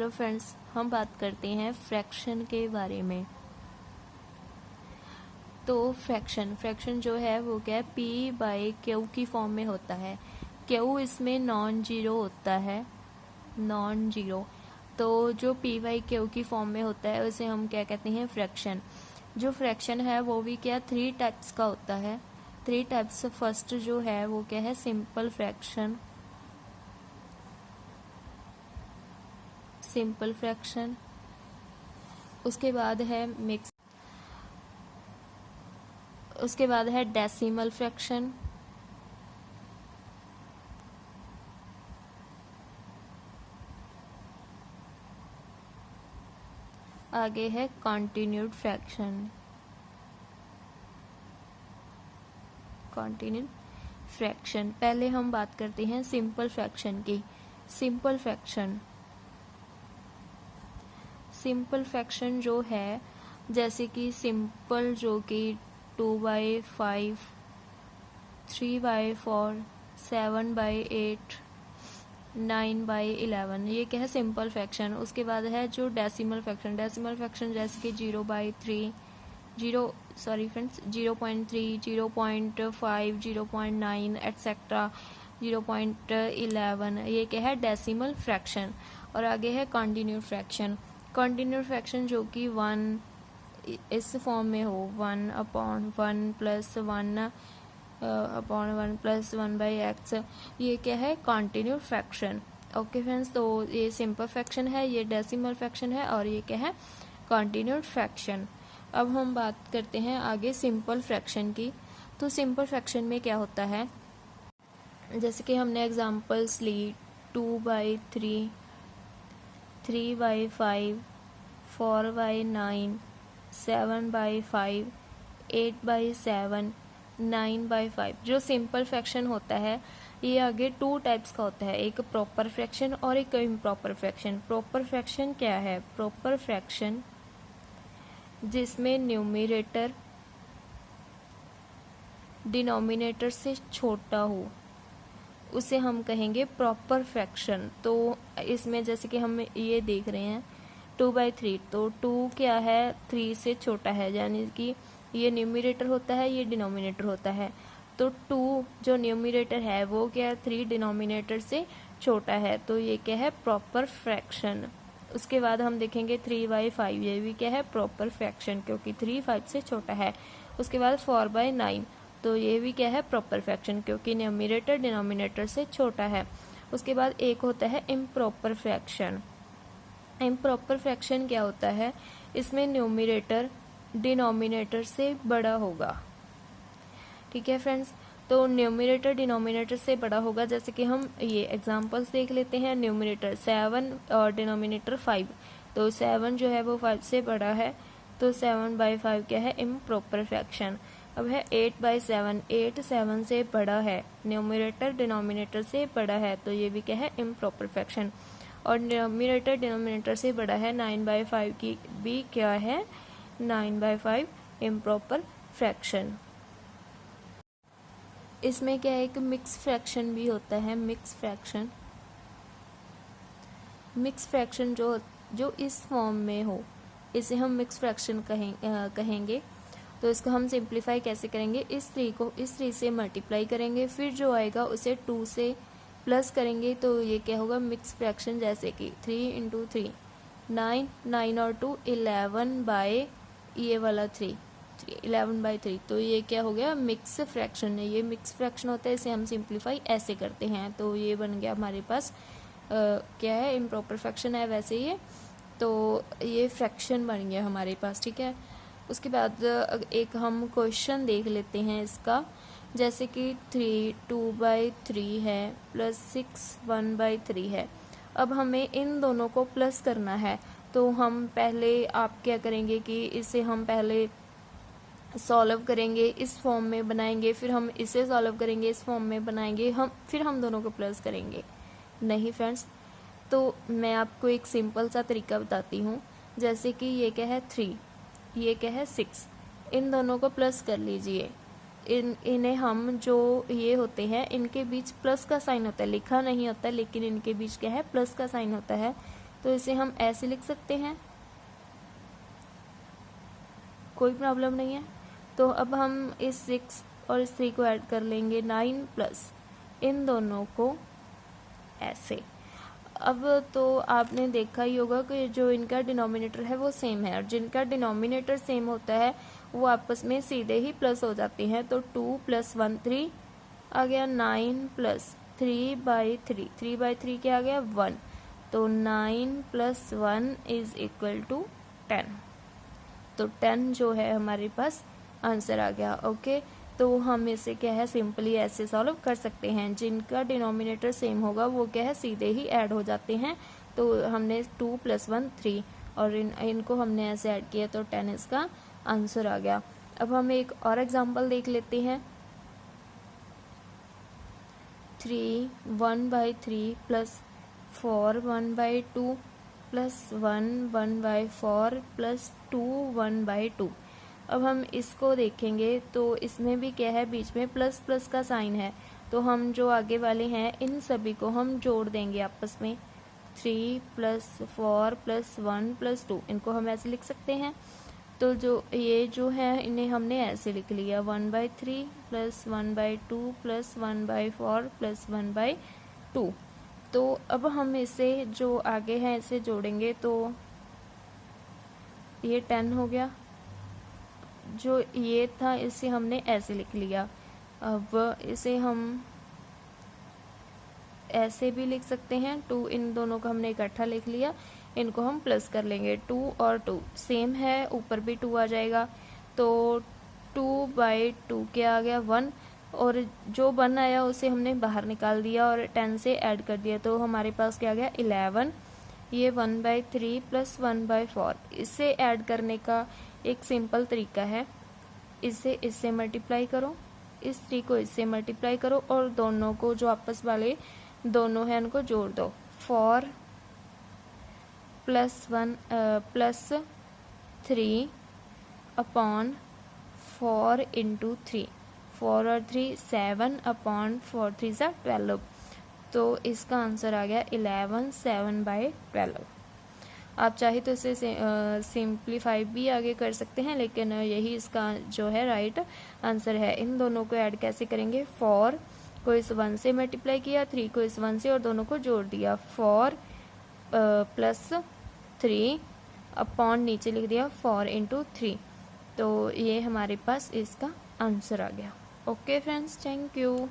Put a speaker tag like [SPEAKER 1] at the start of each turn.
[SPEAKER 1] Hello friends, हम बात करते हैं फ्रैक्शन के बारे में। तो फ्रैक्शन जो है वो क्या है, पी बाई क्यू की फॉर्म में होता है। क्यू इसमें नॉन जीरो होता है, नॉन जीरो। तो जो पी बाई क्यू की फॉर्म में होता है उसे हम क्या कहते हैं, फ्रैक्शन। जो फ्रैक्शन है वो भी क्या 3 टाइप्स का होता है। 3 टाइप्स। फर्स्ट जो है वो क्या है, सिंपल फ्रैक्शन, सिंपल फ्रैक्शन। उसके बाद है मिक्स, उसके बाद है डेसिमल फ्रैक्शन, आगे है कॉन्टिन्यूड फ्रैक्शन, कॉन्टिन्यूड फ्रैक्शन। पहले हम बात करते हैं सिंपल फ्रैक्शन की। सिंपल फ्रैक्शन, सिंपल फ्रैक्शन जो है, जैसे कि सिंपल जो कि 2/5, 3/4, 7/8, 9/11, ये क्या है, सिंपल फ्रैक्शन। उसके बाद है जो डेसिमल फ्रैक्शन। डेसिमल फ्रैक्शन जैसे कि 0/3, 0.3, 0.5, 0.9 एट्सेट्रा, 0.11, ये क्या है, डेसिमल फ्रैक्शन। और आगे है कॉन्टिन्यूड फ्रैक्शन। कॉन्टिन्यूड फ्रैक्शन जो कि 1 इस फॉर्म में हो, 1/1 प्लस 1/1 प्लस 1/x, ये क्या है, कॉन्टिन्यूड फ्रैक्शन। ओके फ्रेंड्स, तो ये सिंपल फ्रैक्शन है, ये डेसिमल फ्रैक्शन है, और ये क्या है, कॉन्टिन्यूड फ्रैक्शन। अब हम बात करते हैं आगे सिंपल फ्रैक्शन की। तो सिंपल फ्रैक्शन में क्या होता है, जैसे कि हमने एग्जांपल्स ली 2/3, 3/5, 4/9, 7/5, 8/7, 9/5। जो सिंपल फ्रैक्शन होता है ये आगे 2 टाइप्स का होता है, एक प्रॉपर फ्रैक्शन और एक इम्प्रॉपर फ्रैक्शन। प्रॉपर फ्रैक्शन क्या है, प्रॉपर फ्रैक्शन जिसमें न्यूमरेटर डिनोमिनेटर से छोटा हो उसे हम कहेंगे प्रॉपर फ्रैक्शन। तो इसमें जैसे कि हम ये देख रहे हैं 2/3, तो 2 क्या है, 3 से छोटा है, यानी कि ये न्यूमरेटर होता है, ये डिनोमिनेटर होता है। तो 2 जो न्यूमरेटर है वो क्या 3 डिनोमिनेटर से छोटा है, तो ये क्या है, प्रॉपर फ्रैक्शन। उसके बाद हम देखेंगे 3/5, ये भी क्या है, प्रॉपर फ्रैक्शन, क्योंकि 3 5 से छोटा है। उसके बाद 4/9, तो ये भी क्या है, प्रॉपर फ्रैक्शन, क्योंकि न्यूमरेटर डिनोमिनेटर से छोटा है। उसके बाद एक होता है इम्प्रॉपर फ्रैक्शन। इम्प्रॉपर फ्रैक्शन क्या होता है, इसमें न्यूमरेटर डिनोमिनेटर से बड़ा होगा। ठीक है फ्रेंड्स, तो न्यूमरेटर डिनोमिनेटर से बड़ा होगा। जैसे कि हम ये एग्जांपल्स देख लेते हैं। न्यूमरेटर 7 और डिनोमिनेटर 5, तो 7 जो है वो 5 से बड़ा है, तो 7/5 क्या है, इम्प्रॉपर फ्रैक्शन। अब है 8/7, 8 7 से बड़ा है, न्यूमरेटर डिनोमिनेटर से बड़ा है, तो ये भी क्या है, इम्प्रॉपर फ्रैक्शन। और न्यूमरेटर डिनोमिनेटर से बड़ा है 9/5 की भी क्या है, 9/5 इम्प्रॉपर फ्रैक्शन। इसमें क्या है, एक मिक्स फ्रैक्शन भी होता है, मिक्स फ्रैक्शन। मिक्स फ्रैक्शन जो इस फॉर्म में हो इसे हम मिक्स फ्रैक्शन कहेंगे। तो इसको हम सिंप्लीफाई कैसे करेंगे, इस 3 को इस 3 से मल्टीप्लाई करेंगे, फिर जो आएगा उसे 2 से प्लस करेंगे, तो ये क्या होगा, मिक्स फ्रैक्शन। जैसे कि 3 × 3 9, 9 और 2 11 बाय ये वाला 3, 11/3, तो ये क्या हो गया, मिक्स फ्रैक्शन है। ये मिक्स फ्रैक्शन होता है, इसे हम सिंप्लीफाई ऐसे करते हैं, तो ये बन गया हमारे पास क्या है, इम्प्रॉपर फ्रैक्शन है वैसे ये, तो ये फ्रैक्शन बन गया हमारे पास। ठीक है, उसके बाद एक हम क्वेश्चन देख लेते हैं इसका। जैसे कि 3 2/3 है प्लस 6 1/3 है। अब हमें इन दोनों को प्लस करना है, तो हम पहले आप क्या करेंगे कि इसे हम पहले सॉल्व करेंगे, इस फॉर्म में बनाएंगे, फिर हम इसे सॉल्व करेंगे, इस फॉर्म में बनाएंगे, फिर हम दोनों को प्लस करेंगे। नहीं फ्रेंड्स, तो मैं आपको एक सिंपल सा तरीका बताती हूँ। जैसे कि ये क्या है 3, ये क्या है 6, इन दोनों को प्लस कर लीजिए। इन्हें हम जो ये होते हैं इनके बीच प्लस का साइन होता है, लिखा नहीं होता, लेकिन इनके बीच क्या है, प्लस का साइन होता है। तो इसे हम ऐसे लिख सकते हैं, कोई प्रॉब्लम नहीं है। तो अब हम इस 6 और इस 3 को ऐड कर लेंगे, 9 प्लस इन दोनों को ऐसे। अब तो आपने देखा ही होगा कि जो इनका डिनोमिनेटर है वो सेम है, और जिनका डिनोमिनेटर सेम होता है वो आपस में सीधे ही प्लस हो जाती हैं। तो 2 + 1 3 आ गया, 9 प्लस 3/3, 3/3 क्या आ गया 1, तो 9 + 1 इज इक्वल टू 10। तो 10 जो है हमारे पास आंसर आ गया। ओके, तो हम इसे क्या है सिंपली ऐसे सॉल्व कर सकते हैं, जिनका डिनोमिनेटर सेम होगा वो क्या है सीधे ही ऐड हो जाते हैं। तो हमने 2 + 1 3 और इनको हमने ऐसे ऐड किया, तो 10 इसका आंसर आ गया। अब हम एक और एग्जांपल देख लेते हैं। 3 1/3 + 4 1/2 + 1 1/4 + 2 1/2। अब हम इसको देखेंगे तो इसमें भी क्या है, बीच में प्लस प्लस का साइन है, तो हम जो आगे वाले हैं इन सभी को हम जोड़ देंगे आपस में। 3 + 4 + 1 + 2, इनको हम ऐसे लिख सकते हैं। तो ये जो है इन्हें हमने ऐसे लिख लिया, 1/3 + 1/2 + 1/4 + 1/2। तो अब हम इसे जो आगे है इसे जोड़ेंगे तो ये 10 हो गया। जो ये था इसे हमने ऐसे लिख लिया। अब इसे हम ऐसे भी लिख सकते हैं, 2 इन दोनों को हमने इकट्ठा लिख लिया, इनको हम प्लस कर लेंगे। 2 और 2 सेम है, ऊपर भी 2 आ जाएगा, तो 2/2 क्या आ गया 1, और जो 1 आया उसे हमने बाहर निकाल दिया और 10 से ऐड कर दिया, तो हमारे पास क्या आ गया 11। ये 1/3 + 1/4, इसे ऐड करने का एक सिंपल तरीका है, इसे इससे मल्टीप्लाई करो, इस 3 को इससे मल्टीप्लाई करो और दोनों को जो आपस वाले दोनों हैं उनको जोड़ दो। 4 + 3 अपॉन 4 × 3, 4 और 3 7 अपॉन 4 3 = 12, तो इसका आंसर आ गया 11 7/12। आप चाहे तो इसे सिंप्लीफाई भी आगे कर सकते हैं, लेकिन यही इसका जो है राइट आंसर है। इन दोनों को ऐड कैसे करेंगे, 4 को इस 1 से मल्टीप्लाई किया, 3 को इस 1 से और दोनों को जोड़ दिया, 4 + 3 अपॉन नीचे लिख दिया 4 × 3, तो ये हमारे पास इसका आंसर आ गया। Okay friends, thank you.